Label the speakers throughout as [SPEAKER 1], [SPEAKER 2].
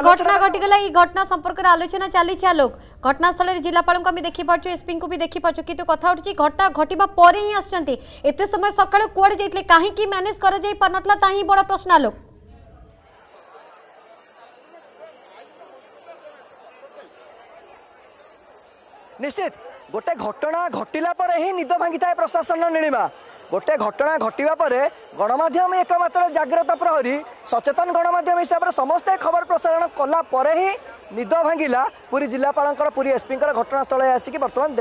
[SPEAKER 1] घटना घटीगला ये घटना संपर्क में आलोचना चली आलोक घटनास्थल जिलापाल को देखी पार्छ एसपी को भी देखी पार्छ किंतु कथा उठी घटना घटवा पर ही आसते एत समय सकाल कुआड़े जाइए कहीं मैनेज कर पारनला ता ही बड़ प्रश्न आलोक।
[SPEAKER 2] निश्चित गोटे घटना घटिला पर ही निद भांगी थाए प्रशासन नीलिमा गोटे घटना घटवा पर गणमाध्यम एकमात्र जाग्रत प्रहरी सचेतन गणमाध्यम हिसाब से समस्ते खबर प्रसारण कला पर ही निद भांगिला पूरी जिलापाल पूरी एसपी घटनास्थल आसिक बर्तमान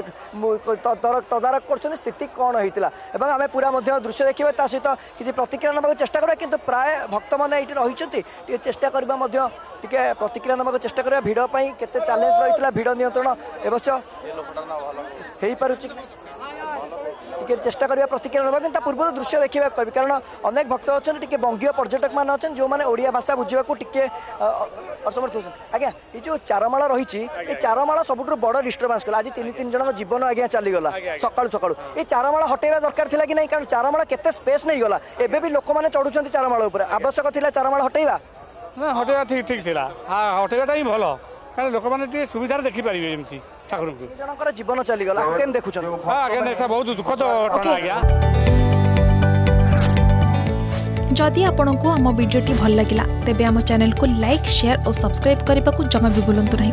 [SPEAKER 2] तदारक कर स्थिति कौन होता है आम पूरा दृश्य देखा ता सहित किसी प्रतिक्रिया नाक चेष्टा करा किंतु प्राय भक्त मैंने ये रही चेष्टा करवा प्रतिक्रिया नाक चेष्टा करा भिड़पाई केते चैलेंज रही है भिड़ नियंत्रण अवश्य हो पारुची चेष्टा करवा प्रतिक्रिया ना कि पूर्व दृश्य देखा कह कारण अनेक भक्त अच्छा टे बंगीय पर्यटक मान अच्छा जो मैंने ओडिया भाषा बुझा टे असमर्थ हो आज्ञा ये जो चारमाला रही चारमाला सबुठ बड़ डिस्टर्बांस कला आज तीन जन जीवन आज्ञा चलीगला सका सका ये चारमाला हटेवा दरकार थी कि नहीं कारण चारमाला केते स्पेस नहीं गला एबे भी लोक मैंने चढ़ुं चारमाला आवश्यक थी चारमाला हटेवा
[SPEAKER 3] ना हटेवा ठीक ठीक थी हटेवाटा ही भल कारण लोक मैंने सुविधा देखिपारे एमती ठाकुर
[SPEAKER 2] जनकर जीवन चलीगला केम देखुं
[SPEAKER 3] बहुत दुखद घटना आज्ञा।
[SPEAKER 4] जदि आपंक आम भिडी भल लगा तेब आम चैनल को लाइक शेयर और सब्सक्राइब करने को जमा भी भूलु नहीं।